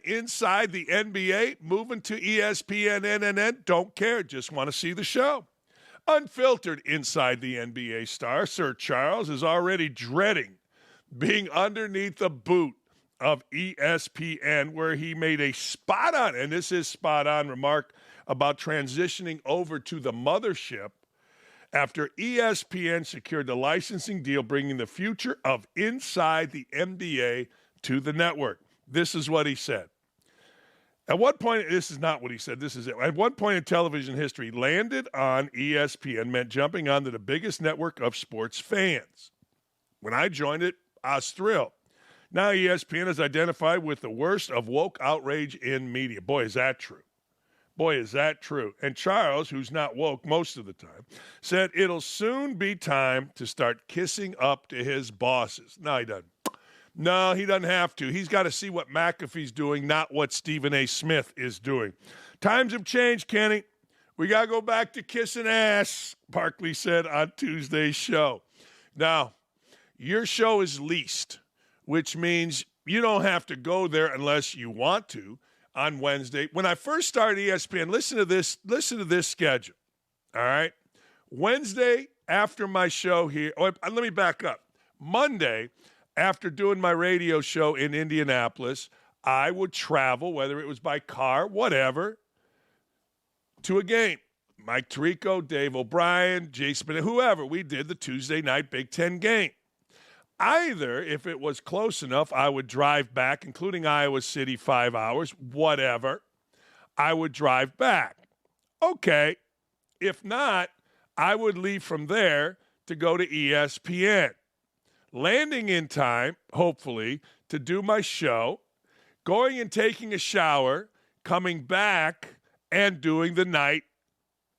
inside the NBA, moving to ESPN, NNN, don't care, just want to see the show. Unfiltered inside the NBA star, Sir Charles, is already dreading being underneath the boot of ESPN, where he made a spot-on, and this is spot-on, remark about transitioning over to the mothership after ESPN secured the licensing deal bringing the future of inside the NBA to the network. This is what he said. At what point, this is not what he said, this is it. At one point in television history, landed on ESPN meant jumping onto the biggest network of sports fans. When I joined it, I was thrilled. Now ESPN is identified with the worst of woke outrage in media. Boy, is that true. Boy, is that true. And Charles, who's not woke most of the time, said it'll soon be time to start kissing up to his bosses. No, he doesn't. No, he doesn't have to. He's got to see what McAfee's doing, not what Stephen A. Smith is doing. Times have changed, Kenny. We got to go back to kissing ass, Barkley said on Tuesday's show. Now, your show is leased, which means you don't have to go there unless you want to on Wednesday. When I first started ESPN, listen to this schedule, all right? Wednesday after my show here, let me back up. Monday, after doing my radio show in Indianapolis, I would travel, whether it was by car, whatever, to a game. Mike Tirico, Dave O'Brien, Jason, whoever. We did the Tuesday night Big Ten game. Either, if it was close enough, I would drive back, including Iowa City, 5 hours, whatever. I would drive back. Okay. If not, I would leave from there to go to ESPN. Landing in time, hopefully, to do my show, going and taking a shower, coming back and doing the night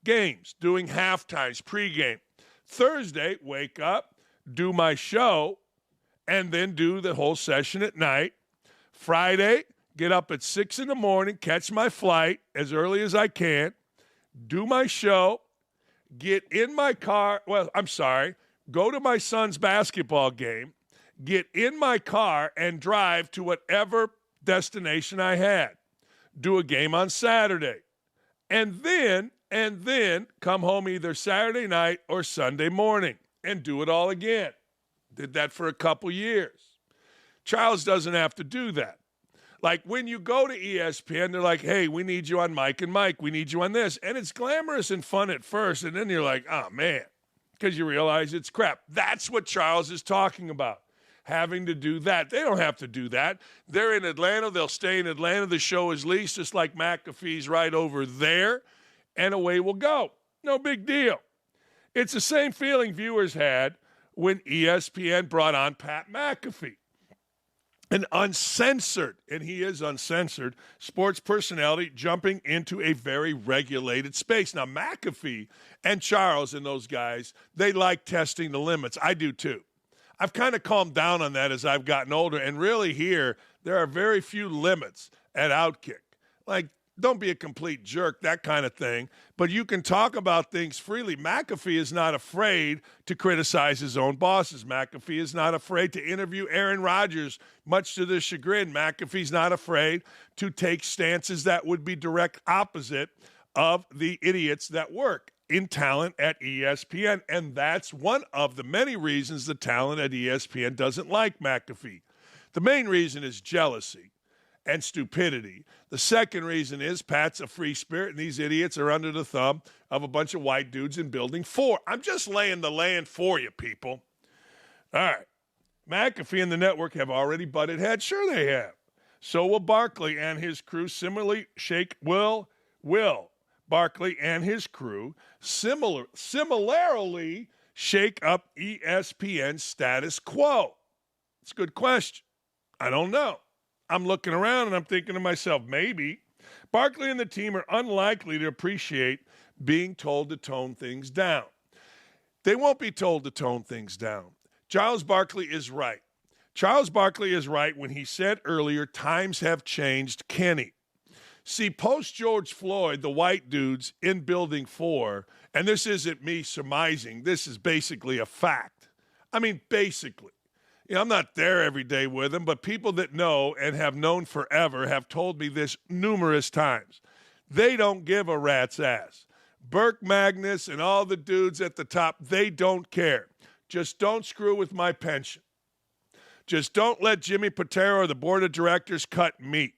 games, doing halftimes, pregame. Thursday, wake up, do my show, and then do the whole session at night. Friday, get up at 6 in the morning, catch my flight as early as I can, do my show, get in my car. Go to my son's basketball game, get in my car, and drive to whatever destination I had. Do a game on Saturday. And then come home either Saturday night or Sunday morning and do it all again. Did that for a couple years. Charles doesn't have to do that. Like when you go to ESPN, they're like, hey, we need you on Mike and Mike. We need you on this. And it's glamorous and fun at first. And then you're like, oh, man, because you realize it's crap. That's what Charles is talking about, having to do that. They don't have to do that. They're in Atlanta. They'll stay in Atlanta. The show is leased, just like McAfee's right over there. And away we'll go. No big deal. It's the same feeling viewers had when ESPN brought on Pat McAfee, an uncensored, and he is uncensored, sports personality jumping into a very regulated space. Now, McAfee and Charles and those guys, they like testing the limits. I do too. I've kind of calmed down on that as I've gotten older, and really here, there are very few limits at OutKick. Like, don't be a complete jerk, that kind of thing. But you can talk about things freely. McAfee is not afraid to criticize his own bosses. McAfee is not afraid to interview Aaron Rodgers, much to the chagrin. McAfee's not afraid to take stances that would be direct opposite of the idiots that work in talent at ESPN. And that's one of the many reasons the talent at ESPN doesn't like McAfee. The main reason is jealousy and stupidity. The second reason is Pat's a free spirit, and these idiots are under the thumb of a bunch of white dudes in Building 4. I'm just laying the land for you, people. All right. McAfee and the network have already butted heads. Sure they have. So will Barkley and his crew similarly Barkley and his crew similarly shake up ESPN's status quo? It's a good question. I don't know. I'm looking around and I'm thinking to myself, maybe. Barkley and the team are unlikely to appreciate being told to tone things down. They won't be told to tone things down. Charles Barkley is right. Charles Barkley is right when he said earlier, times have changed, Kenny. See, post-George Floyd, the white dudes in Building 4, and this isn't me surmising, this is basically a fact. I mean, basically. I'm not there every day with him, but people that know and have known forever have told me this numerous times. They don't give a rat's ass. Burke Magnus and all the dudes at the top, they don't care. Just don't screw with my pension. Just don't let Jimmy Patero or the board of directors cut me.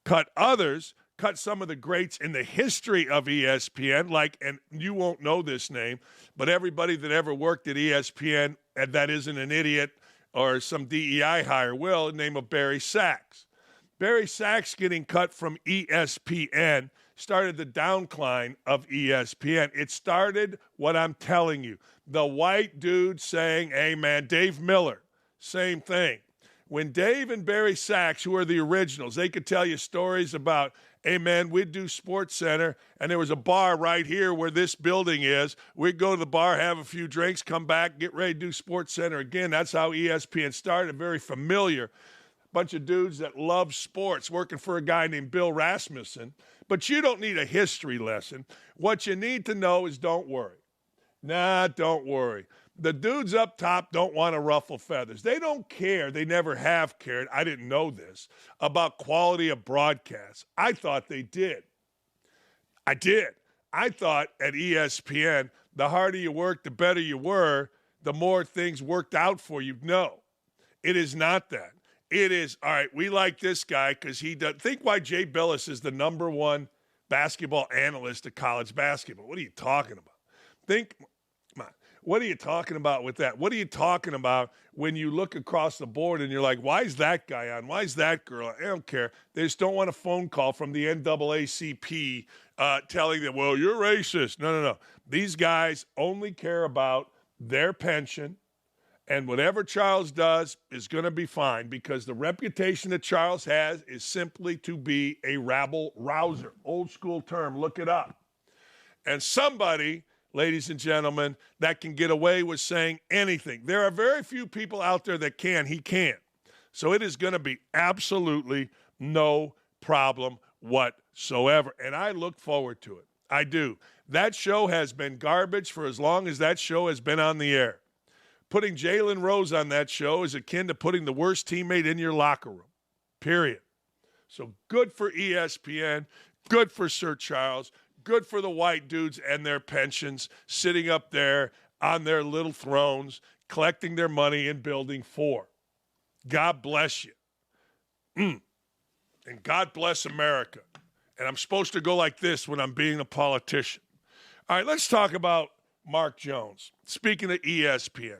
Cut others, cut some of the greats in the history of ESPN, like, and you won't know this name, but everybody that ever worked at ESPN and that isn't an idiot or some DEI hire will, name of Barry Sachs. Barry Sachs getting cut from ESPN started the downcline of ESPN. It started what I'm telling you. The white dude saying, hey, man, Dave Miller, same thing. When Dave and Barry Sachs, who are the originals, they could tell you stories about, hey, man, we'd do Sports Center, and there was a bar right here where this building is. We'd go to the bar, have a few drinks, come back, get ready to do Sports Center again. That's how ESPN started, very familiar. Bunch of dudes that love sports, working for a guy named Bill Rasmussen. But you don't need a history lesson. What you need to know is don't worry. Nah, don't worry. The dudes up top don't want to ruffle feathers. They don't care. They never have cared. I didn't know this about quality of broadcasts. I thought they did. I did. I thought at ESPN, the harder you worked, the better you were, the more things worked out for you. No, it is not that. It is, all right, we like this guy because he does. Think why Jay Billis is the number one basketball analyst of college basketball. What are you talking about? Come on. What are you talking about with that? What are you talking about when you look across the board and you're like, why is that guy on? Why is that girl on? I don't care. They just don't want a phone call from the NAACP telling them, well, you're racist. No. These guys only care about their pension, and whatever Charles does is going to be fine because the reputation that Charles has is simply to be a rabble-rouser. Old school term, look it up. And somebody, ladies and gentlemen, that can get away with saying anything. There are very few people out there that can. He can't. So it is going to be absolutely no problem whatsoever. And I look forward to it. I do. That show has been garbage for as long as that show has been on the air. Putting Jalen Rose on that show is akin to putting the worst teammate in your locker room, period. So good for ESPN, good for Sir Charles, good for the white dudes and their pensions sitting up there on their little thrones, collecting their money and building for. God bless you. And God bless America. And I'm supposed to go like this when I'm being a politician. All right, let's talk about Mark Jones. Speaking of ESPN.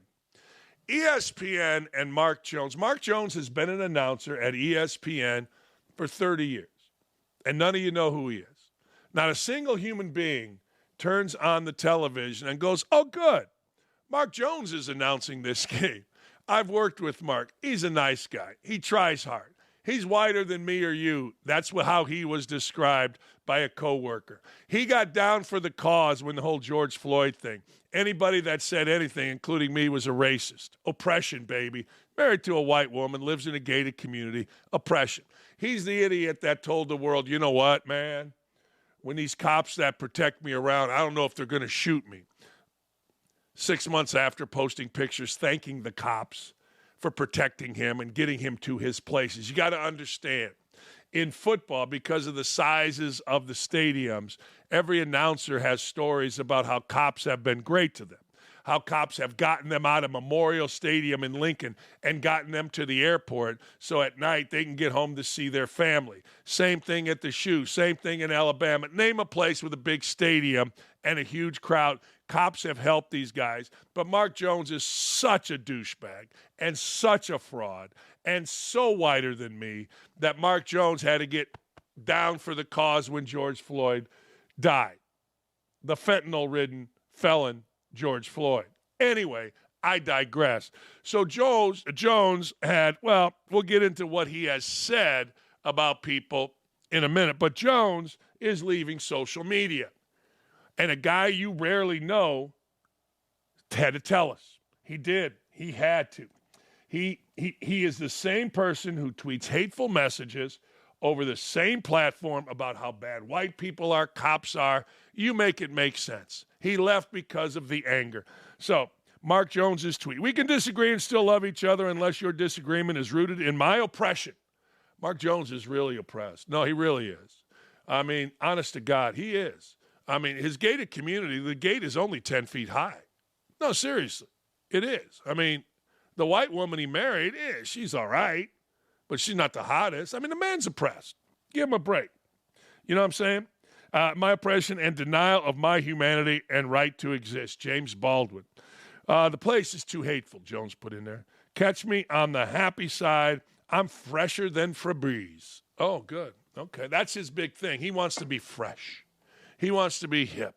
ESPN and Mark Jones. Mark Jones has been an announcer at ESPN for 30 years, and none of you know who he is. Not a single human being turns on the television and goes, oh, good. Mark Jones is announcing this game. I've worked with Mark. He's a nice guy. He tries hard. He's whiter than me or you. That's how he was described by a coworker. He got down for the cause when the whole George Floyd thing. Anybody that said anything, including me, was a racist. Oppression, baby. Married to a white woman, lives in a gated community. Oppression. He's the idiot that told the world, you know what, man? When these cops that protect me around, I don't know if they're going to shoot me. 6 months after posting pictures thanking the cops for protecting him and getting him to his places. You got to understand, in football, because of the sizes of the stadiums, every announcer has stories about how cops have been great to them, how cops have gotten them out of Memorial Stadium in Lincoln and gotten them to the airport so at night they can get home to see their family. Same thing at the Shoe, same thing in Alabama. Name a place with a big stadium and a huge crowd. Cops have helped these guys, but Mark Jones is such a douchebag and such a fraud and so whiter than me that Mark Jones had to get down for the cause when George Floyd died. The fentanyl-ridden felon George Floyd. Anyway, I digress. So Jones had, well, we'll get into what he has said about people in a minute, but Jones is leaving social media. And a guy you rarely know had to tell us. He did. He had to. He is the same person who tweets hateful messages over the same platform about how bad white people are, cops are. You make it make sense. He left because of the anger. So Mark Jones's tweet. We can disagree and still love each other unless your disagreement is rooted in my oppression. Mark Jones is really oppressed. No, he really is. I mean, honest to God, he is. I mean, his gated community, the gate is only 10 feet high. No, seriously, it is. I mean, the white woman he married, she's all right, but she's not the hottest. I mean, the man's oppressed. Give him a break. You know what I'm saying? My oppression and denial of my humanity and right to exist. James Baldwin. The place is too hateful, Jones put in there. Catch me on the happy side. I'm fresher than Febreze. Oh, good. Okay, that's his big thing. He wants to be fresh. He wants to be hip.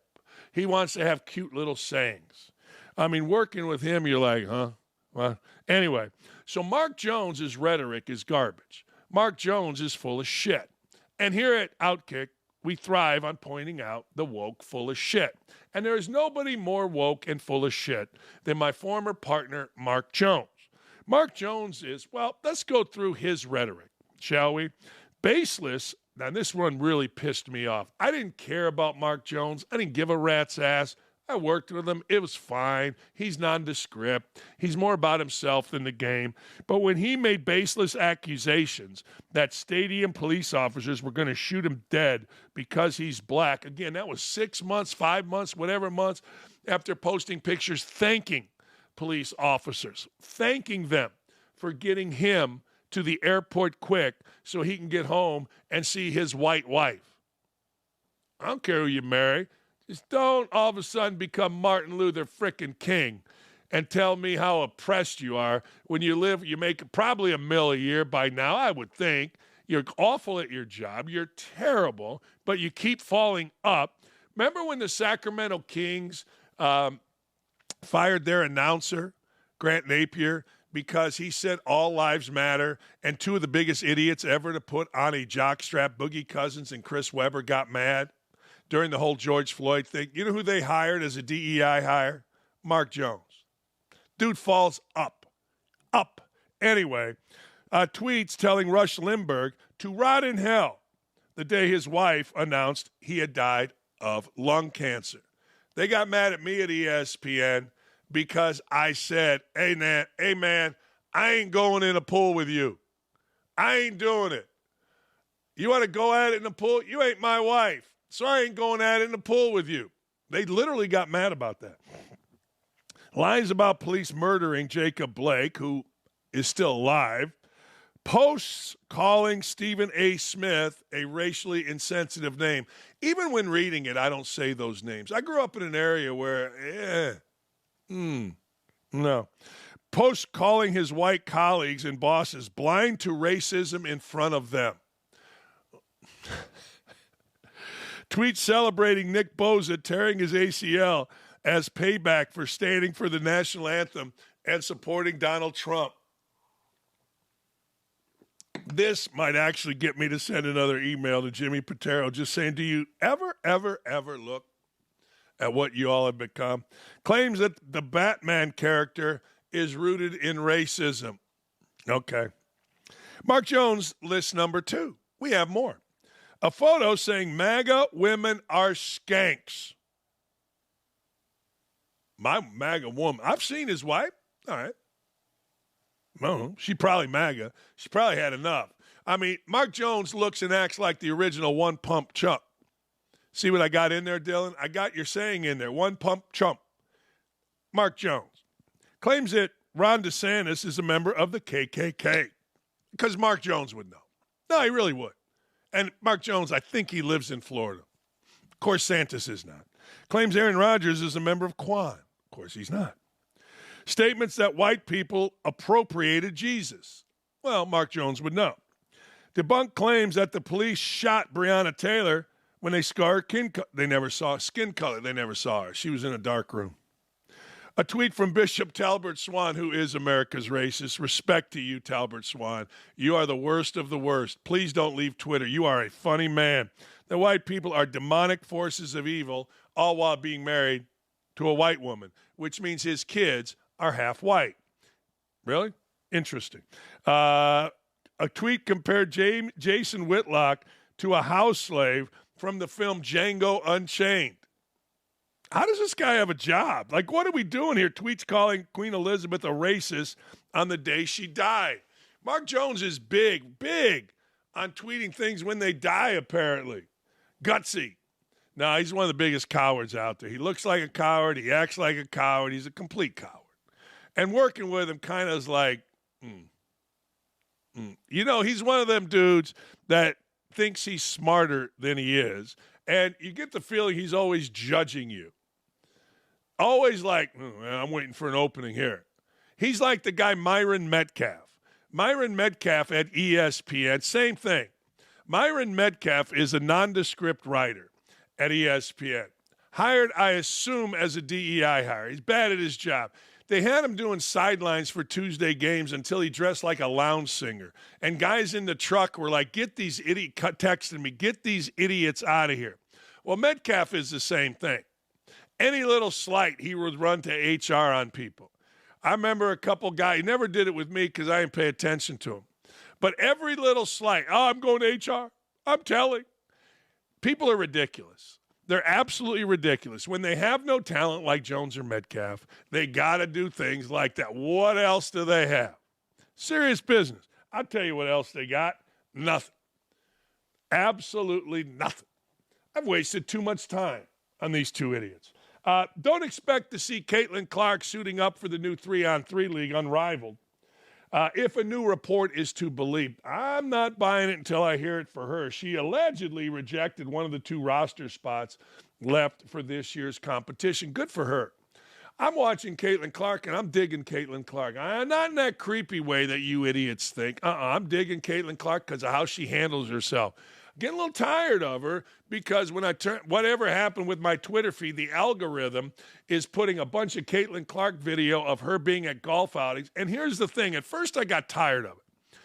He wants to have cute little sayings. I mean, working with him, you're like, huh? Well, anyway, so Mark Jones's rhetoric is garbage. Mark Jones is full of shit. And here at OutKick, we thrive on pointing out the woke full of shit. And there is nobody more woke and full of shit than my former partner, Mark Jones. Mark Jones is, well, let's go through his rhetoric, shall we? Baseless. Now, this one really pissed me off. I didn't care about Mark Jones. I didn't give a rat's ass. I worked with him. It was fine. He's nondescript. He's more about himself than the game. But when he made baseless accusations that stadium police officers were going to shoot him dead because he's black, again, that was 6 months, 5 months, whatever months, after posting pictures thanking police officers, thanking them for getting him to the airport quick so he can get home and see his white wife. I don't care who you marry. Just don't all of a sudden become Martin Luther frickin' King and tell me how oppressed you are when you make probably $1 million a year by now, I would think. You're awful at your job. You're terrible, but you keep falling up. Remember when the Sacramento Kings fired their announcer, Grant Napier, because he said all lives matter, and two of the biggest idiots ever to put on a jockstrap, Boogie Cousins and Chris Webber, got mad during the whole George Floyd thing? You know who they hired as a DEI hire? Mark Jones. Dude falls up. Anyway, tweets telling Rush Limbaugh to rot in hell the day his wife announced he had died of lung cancer. They got mad at me at ESPN because I said, hey, man, I ain't going in a pool with you. I ain't doing it. You want to go at it in the pool? You ain't my wife. So I ain't going at it in the pool with you. They literally got mad about that. Lies about police murdering Jacob Blake, who is still alive. Posts calling Stephen A. Smith a racially insensitive name. Even when reading it, I don't say those names. I grew up in an area where, no. Posts calling his white colleagues and bosses blind to racism in front of them. Tweet celebrating Nick Bosa tearing his ACL as payback for standing for the national anthem and supporting Donald Trump. This might actually get me to send another email to Jimmy Patero just saying, do you ever look at what you all have become? Claims that the Batman character is rooted in racism. Okay. Mark Jones, list number 2. We have more. A photo saying MAGA women are skanks. My MAGA woman. I've seen his wife. All right. No, she probably MAGA. She probably had enough. I mean, Mark Jones looks and acts like the original one pump chump. See what I got in there, Dylan? I got your saying in there. One pump chump. Mark Jones claims that Ron DeSantis is a member of the KKK because Mark Jones would know. No, he really would. And Mark Jones, I think he lives in Florida. Of course, Santis is not. Claims Aaron Rodgers is a member of Kwan. Of course, he's not. Statements that white people appropriated Jesus. Well, Mark Jones would know. Debunk claims that the police shot Breonna Taylor when they saw her skin color. They never saw her. She was in a dark room. A tweet from Bishop Talbert Swan, who is America's racist. Respect to you, Talbert Swan. You are the worst of the worst. Please don't leave Twitter. You are a funny man. The white people are demonic forces of evil, all while being married to a white woman, which means his kids are half white. Really? Interesting. A tweet compared Jason Whitlock to a house slave from the film Django Unchained. How does this guy have a job? Like, what are we doing here? Tweets calling Queen Elizabeth a racist on the day she died. Mark Jones is big on tweeting things when they die, apparently. Gutsy. No, he's one of the biggest cowards out there. He looks like a coward. He acts like a coward. He's a complete coward. And working with him kind of is like, You know, he's one of them dudes that thinks he's smarter than he is. And you get the feeling he's always judging you. Always like, I'm waiting for an opening here. He's like the guy Myron Metcalf. Myron Metcalf at ESPN, same thing. Myron Metcalf is a nondescript writer at ESPN. Hired, I assume, as a DEI hire. He's bad at his job. They had him doing sidelines for Tuesday games until he dressed like a lounge singer. And guys in the truck were like, get these texting me, get these idiots out of here. Well, Metcalf is the same thing. Any little slight, he would run to HR on people. I remember a couple guys, he never did it with me because I didn't pay attention to him. But every little slight, I'm going to HR, I'm telling. People are ridiculous. They're absolutely ridiculous. When they have no talent like Jones or Metcalf, they got to do things like that. What else do they have? Serious business. I'll tell you what else they got. Nothing. Absolutely nothing. I've wasted too much time on these two idiots. Don't expect to see Caitlin Clark suiting up for the new 3-on-3 league, Unrivaled. If a new report is to believe, I'm not buying it until I hear it for her. She allegedly rejected one of the 2 roster spots left for this year's competition. Good for her. I'm watching Caitlin Clark, and I'm digging Caitlin Clark. Not in that creepy way that you idiots think. I'm digging Caitlin Clark because of how she handles herself. Getting a little tired of her because when whatever happened with my Twitter feed, the algorithm is putting a bunch of Caitlin Clark video of her being at golf outings. And here's the thing. At first, I got tired of it.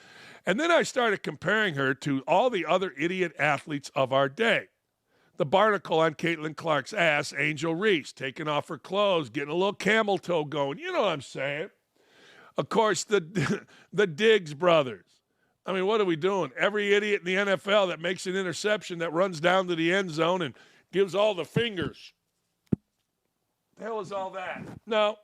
And then I started comparing her to all the other idiot athletes of our day. The barnacle on Caitlin Clark's ass, Angel Reese, taking off her clothes, getting a little camel toe going. You know what I'm saying? Of course, the Diggs brothers. I mean, what are we doing? Every idiot in the NFL that makes an interception that runs down to the end zone and gives all the fingers. The hell is all that? No,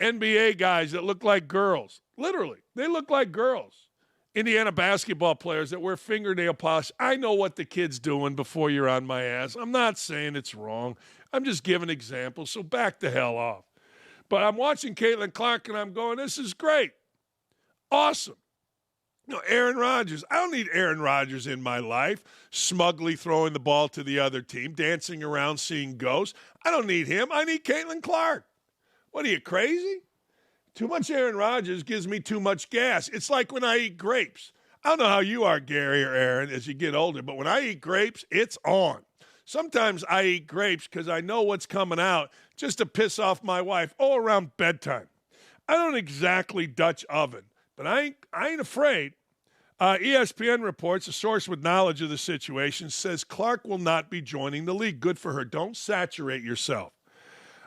NBA guys that look like girls. Literally, they look like girls. Indiana basketball players that wear fingernail polish. I know what the kid's doing before you're on my ass. I'm not saying it's wrong. I'm just giving examples, so back the hell off. But I'm watching Caitlin Clark, and I'm going, this is great. Awesome. No, Aaron Rodgers. I don't need Aaron Rodgers in my life, smugly throwing the ball to the other team, dancing around seeing ghosts. I don't need him. I need Caitlin Clark. What are you, crazy? Too much Aaron Rodgers gives me too much gas. It's like when I eat grapes. I don't know how you are, Gary or Aaron, as you get older, but when I eat grapes, it's on. Sometimes I eat grapes because I know what's coming out just to piss off my wife. Around bedtime. I don't exactly Dutch oven, but I ain't afraid. ESPN reports, a source with knowledge of the situation, says Clark will not be joining the league. Good for her. Don't saturate yourself.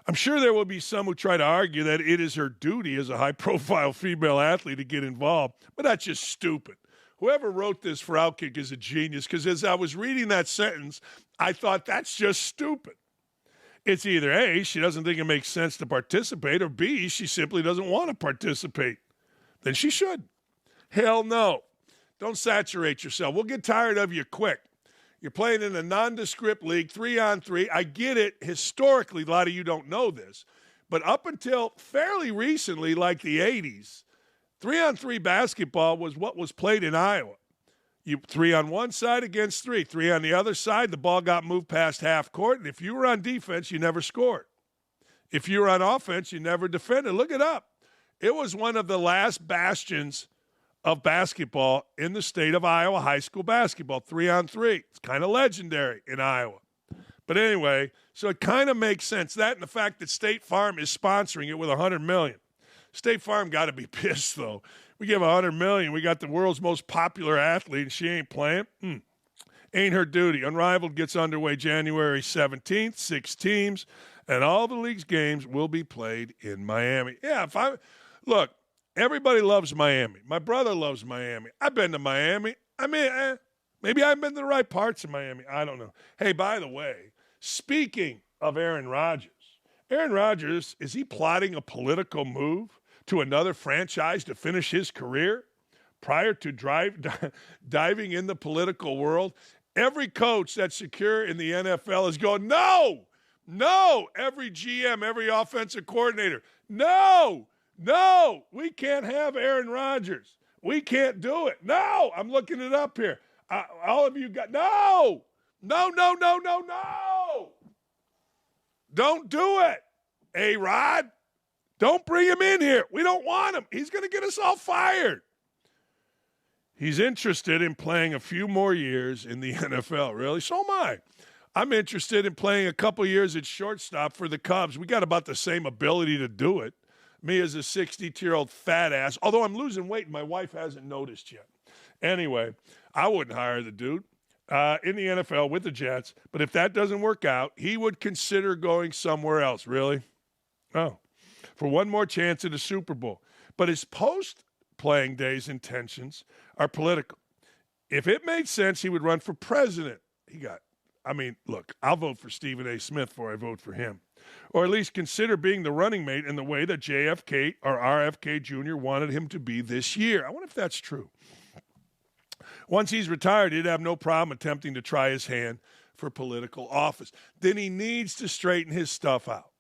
I'm sure there will be some who try to argue that it is her duty as a high-profile female athlete to get involved, but that's just stupid. Whoever wrote this for OutKick is a genius, because as I was reading that sentence, I thought that's just stupid. It's either A, she doesn't think it makes sense to participate, or B, she simply doesn't want to participate. Then she should. Hell no. Don't saturate yourself. We'll get tired of you quick. You're playing in a nondescript league, 3-on-3. I get it. Historically, a lot of you don't know this. But up until fairly recently, like the 80s, 3-on-3 basketball was what was played in Iowa. You 3 on one side against 3. 3 on the other side, the ball got moved past half court. And if you were on defense, you never scored. If you were on offense, you never defended. Look it up. It was one of the last bastions of basketball in the state of Iowa, high school basketball, 3-on-3. It's kind of legendary in Iowa. But anyway, so it kind of makes sense. That and the fact that State Farm is sponsoring it with $100 million. State Farm got to be pissed, though. We give $100 million. We got the world's most popular athlete, and she ain't playing. Ain't her duty. Unrivaled gets underway January 17th, 6 teams, and all the league's games will be played in Miami. Yeah, look, everybody loves Miami. My brother loves Miami. I've been to Miami. I mean, maybe I've been to the right parts of Miami. I don't know. Hey, by the way, speaking of Aaron Rodgers, Aaron Rodgers, is he plotting a political move to another franchise to finish his career prior to diving in the political world? Every coach that's secure in the NFL is going, no. Every GM, every offensive coordinator, no. We can't have Aaron Rodgers. We can't do it. No, I'm looking it up here. All of you got, no. Don't do it, A-Rod. Don't bring him in here. We don't want him. He's going to get us all fired. He's interested in playing a few more years in the NFL. Really? So am I. I'm interested in playing a couple years at shortstop for the Cubs. We got about the same ability to do it. Me as a 62-year-old fat ass, although I'm losing weight and my wife hasn't noticed yet. Anyway, I wouldn't hire the dude in the NFL with the Jets. But if that doesn't work out, he would consider going somewhere else. Really? Oh, for one more chance at a Super Bowl. But his post-playing days intentions are political. If it made sense, he would run for president. Look, I'll vote for Stephen A. Smith before I vote for him. Or at least consider being the running mate in the way that JFK or RFK Jr. wanted him to be this year. I wonder if that's true. Once he's retired, he'd have no problem attempting to try his hand for political office. Then he needs to straighten his stuff out.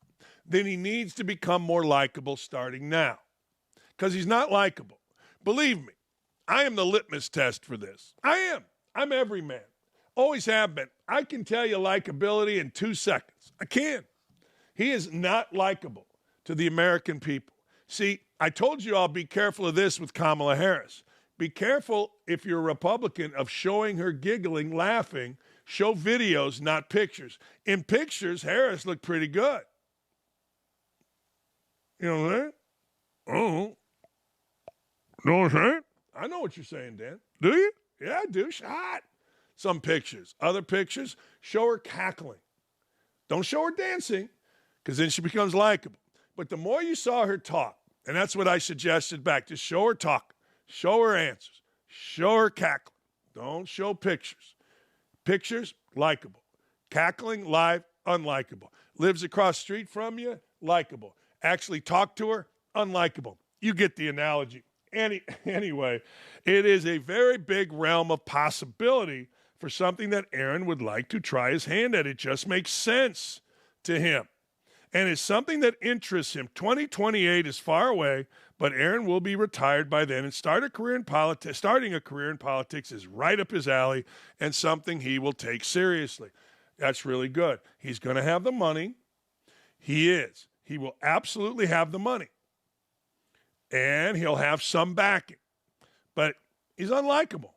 Then he needs to become more likable starting now. Because he's not likable. Believe me, I am the litmus test for this. I am. I'm every man. Always have been. I can tell you likability in 2 seconds. I can. He is not likable to the American people. See, I told you I'll be careful of this with Kamala Harris. Be careful, if you're a Republican, of showing her giggling, laughing. Show videos, not pictures. In pictures, Harris looked pretty good. You know what I'm saying? Oh. Know what I'm saying? I know what you're saying, Dan. Do you? Yeah, I do. Shot. Some pictures. Other pictures, show her cackling. Don't show her dancing, because then she becomes likable. But the more you saw her talk, and that's what I suggested back, just show her talk. Show her answers. Show her cackling. Don't show pictures. Pictures, likable. Cackling, live, unlikable. Lives across the street from you, likable. Actually talk to her, unlikable. You get the analogy. Anyway, it is a very big realm of possibility for something that Aaron would like to try his hand at. It just makes sense to him. And it's something that interests him. 2028 is far away, but Aaron will be retired by then, and starting a career in politics is right up his alley and something he will take seriously. That's really good. He's going to have the money. He is. He will absolutely have the money. And he'll have some backing. But he's unlikable.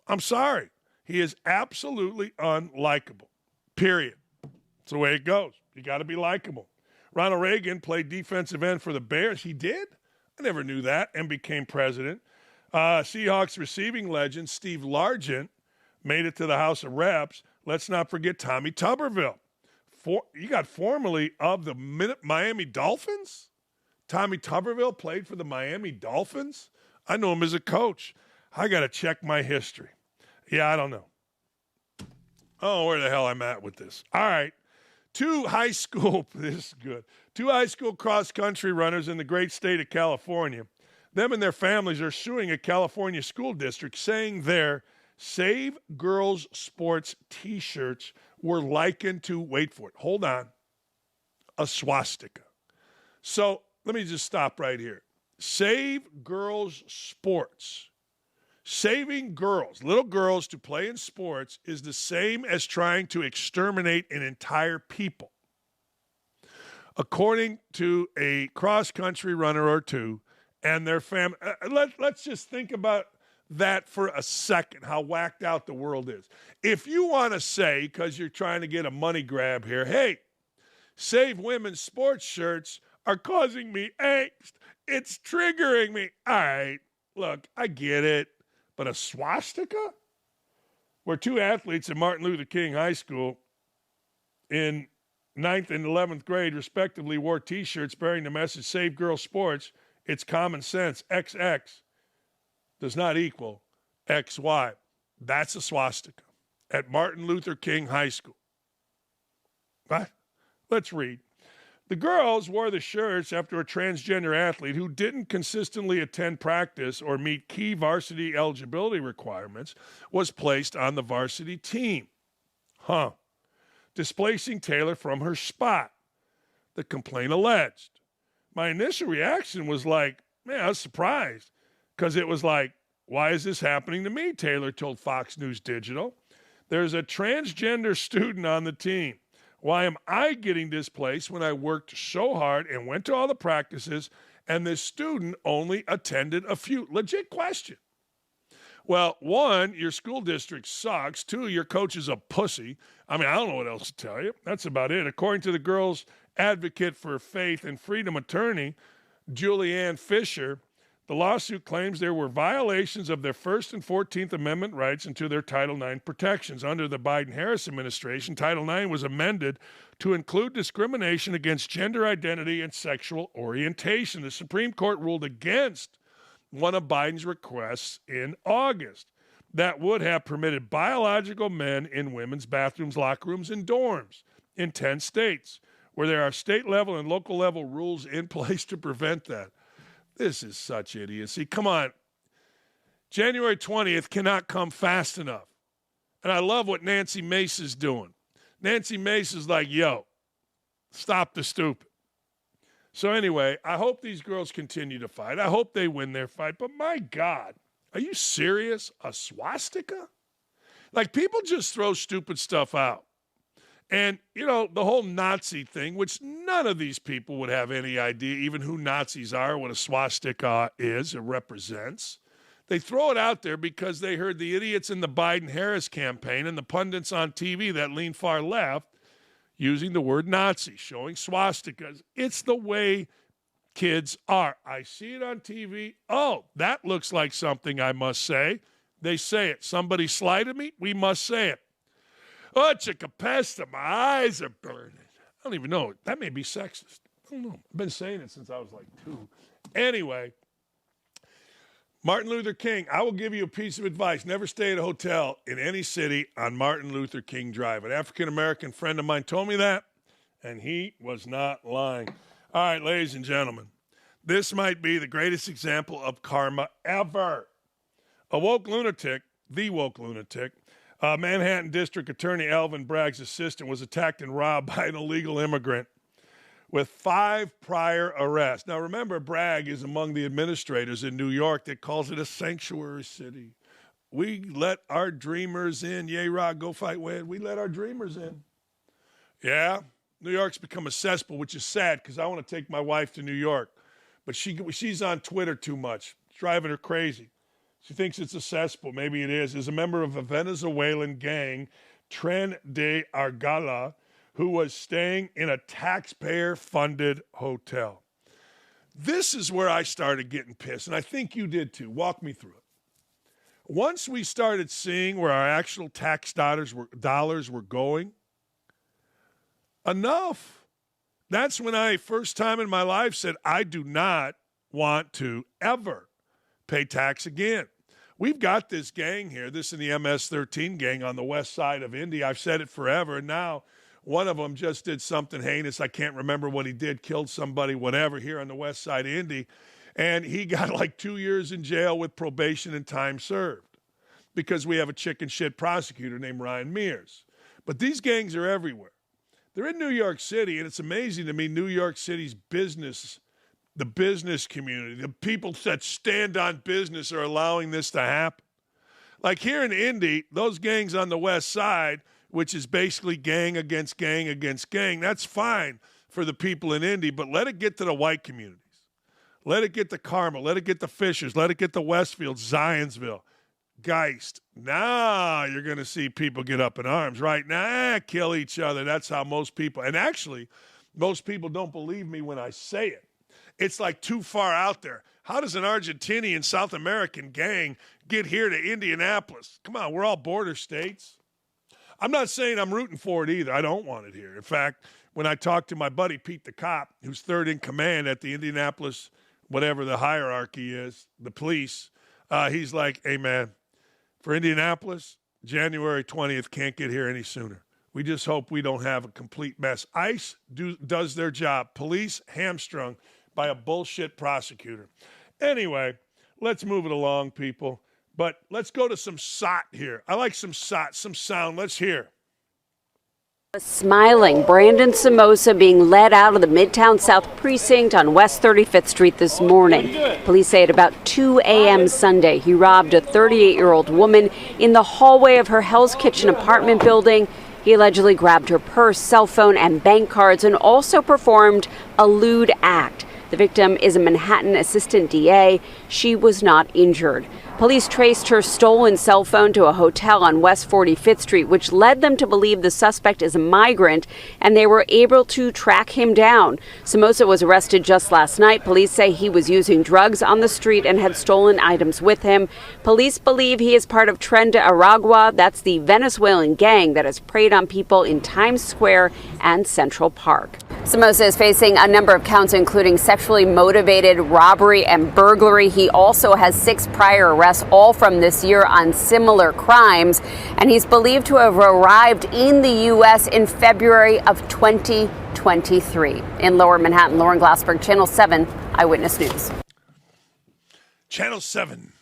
I'm sorry. He is absolutely unlikable. Period. That's the way it goes. You got to be likable. Ronald Reagan played defensive end for the Bears. He did? I never knew that, and became president. Seahawks receiving legend Steve Largent made it to the House of Reps. Let's not forget Tommy Tuberville. You got formerly of the Miami Dolphins? Tommy Tuberville played for the Miami Dolphins? I know him as a coach. I got to check my history. Yeah, I don't know. Oh, where the hell I'm at with this. All right. Two high school cross-country runners in the great state of California. Them and their families are suing a California school district, saying their Save Girls Sports T-shirts were likened to, wait for it, hold on, a swastika. So let me just stop right here. Save Girls Sports. Saving girls, little girls, to play in sports is the same as trying to exterminate an entire people. According to a cross-country runner or two and their family. Let's just think about that for a second, how whacked out the world is. If you want to say, because you're trying to get a money grab here, hey, Save Women's Sports shirts are causing me angst. It's triggering me. All right, look, I get it. But a swastika? Where two athletes at Martin Luther King High School in 9th and 11th grade respectively wore T-shirts bearing the message, Save Girls Sports, it's common sense, XX does not equal XY. That's a swastika at Martin Luther King High School. Right? Let's read. The girls wore the shirts after a transgender athlete who didn't consistently attend practice or meet key varsity eligibility requirements was placed on the varsity team. Displacing Taylor from her spot, the complaint alleged. My initial reaction was like, man, I was surprised because it was like, why is this happening to me? Taylor told Fox News Digital. There's a transgender student on the team. Why am I getting displaced when I worked so hard and went to all the practices and this student only attended a few? Legit question. Well, one, your school district sucks. Two, your coach is a pussy. I mean, I don't know what else to tell you. That's about it. According to the girls' advocate for faith and freedom attorney, Julianne Fisher, the lawsuit claims there were violations of their First and 14th Amendment rights and to their Title IX protections. Under the Biden-Harris administration, Title IX was amended to include discrimination against gender identity and sexual orientation. The Supreme Court ruled against one of Biden's requests in August that would have permitted biological men in women's bathrooms, locker rooms, and dorms in 10 states, where there are state-level and local-level rules in place to prevent that. This is such idiocy. Come on. January 20th cannot come fast enough. And I love what Nancy Mace is doing. Nancy Mace is like, yo, stop the stupid. So anyway, I hope these girls continue to fight. I hope they win their fight. But my God, are you serious? A swastika? Like, people just throw stupid stuff out. And, you know, the whole Nazi thing, which none of these people would have any idea even who Nazis are, what a swastika is or represents. They throw it out there because they heard the idiots in the Biden-Harris campaign and the pundits on TV that lean far left using the word Nazi, showing swastikas. It's the way kids are. I see it on TV. Oh, that looks like something I must say. They say it. Somebody slighted me. We must say it. Oh, Chickapesta, my eyes are burning. I don't even know. That may be sexist. I don't know. I've been saying it since I was like 2. Anyway, Martin Luther King, I will give you a piece of advice. Never stay at a hotel in any city on Martin Luther King Drive. An African-American friend of mine told me that, and he was not lying. All right, ladies and gentlemen, this might be the greatest example of karma ever. A woke lunatic, the woke lunatic, Manhattan District Attorney Alvin Bragg's assistant was attacked and robbed by an illegal immigrant with 5 prior arrests. Now, remember, Bragg is among the administrators in New York that calls it a sanctuary city. We let our dreamers in. Yay, Rod, go fight, win. We let our dreamers in. Yeah, New York's become a cesspool, which is sad because I want to take my wife to New York. But she's on Twitter too much. It's driving her crazy. She thinks it's a cesspool. Maybe it is. Is a member of a Venezuelan gang, Tren de Argala, who was staying in a taxpayer-funded hotel. This is where I started getting pissed, and I think you did too. Walk me through it. Once we started seeing where our actual tax dollars were going, enough. That's when I, first time in my life, said I do not want to ever pay tax again. We've got this gang here, this and the MS-13 gang on the west side of Indy. I've said it forever, and now one of them just did something heinous. I can't remember what he did, killed somebody, whatever, here on the west side of Indy. And he got like 2 years in jail with probation and time served because we have a chicken shit prosecutor named Ryan Mears. But these gangs are everywhere. They're in New York City, and it's amazing to me, New York City's business, the business community, the people that stand on business are allowing this to happen. Like here in Indy, those gangs on the west side, which is basically gang against gang against gang, that's fine for the people in Indy, but let it get to the white communities. Let it get to Carmel. Let it get to Fishers. Let it get to Westfield, Zionsville, Geist. Now you're going to see people get up in arms. Right now, kill each other. That's how most people, and actually, most people don't believe me when I say it. It's like too far out there. How does an Argentinian South American gang get here to Indianapolis? Come on, we're all border states. I'm not saying I'm rooting for it either. I don't want it here. In fact, when I talked to my buddy Pete the cop, who's third in command at the Indianapolis, whatever the hierarchy is, the police, he's like, hey, man, for Indianapolis, January 20th can't get here any sooner. We just hope we don't have a complete mess. ICE does their job. Police hamstrung by a bullshit prosecutor. Anyway, let's move it along, people. But let's go to some SOT here. I like some SOT, some sound. Let's hear. Smiling Brandon Samosa being led out of the Midtown South precinct on West 35th Street this morning. Police say at about 2 a.m. Sunday, he robbed a 38-year-old woman in the hallway of her Hell's Kitchen apartment building. He allegedly grabbed her purse, cell phone, and bank cards and also performed a lewd act. The victim is a Manhattan assistant DA. She was not injured. Police traced her stolen cell phone to a hotel on West 45th Street, which led them to believe the suspect is a migrant, and they were able to track him down. Samosa was arrested just last night. Police say he was using drugs on the street and had stolen items with him. Police believe he is part of Tren de Aragua. That's the Venezuelan gang that has preyed on people in Times Square and Central Park. Samosa is facing a number of counts, including sexually motivated robbery and burglary. He also has 6 prior arrests, all from this year on similar crimes. And he's believed to have arrived in the U.S. in February of 2023. In Lower Manhattan, Lauren Glassberg, Channel 7 Eyewitness News. Channel 7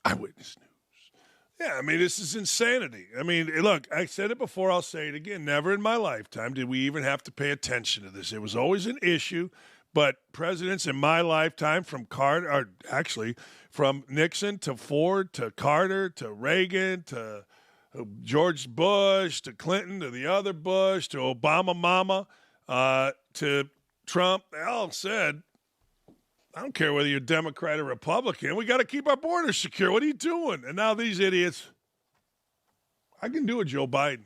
Eyewitness News. Yeah, I mean, this is insanity. I mean, look, I said it before, I'll say it again. Never in my lifetime did we even have to pay attention to this. It was always an issue, but presidents in my lifetime, from Nixon to Ford to Carter to Reagan to George Bush to Clinton to the other Bush to Obama mama to Trump, they all said, I don't care whether you're Democrat or Republican. We got to keep our borders secure. What are you doing? And now these idiots. I can do a Joe Biden.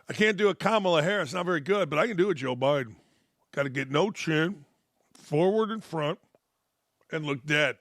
I can't do a Kamala Harris. Not very good, but I can do a Joe Biden. Got to get no chin, forward and front, and look dead.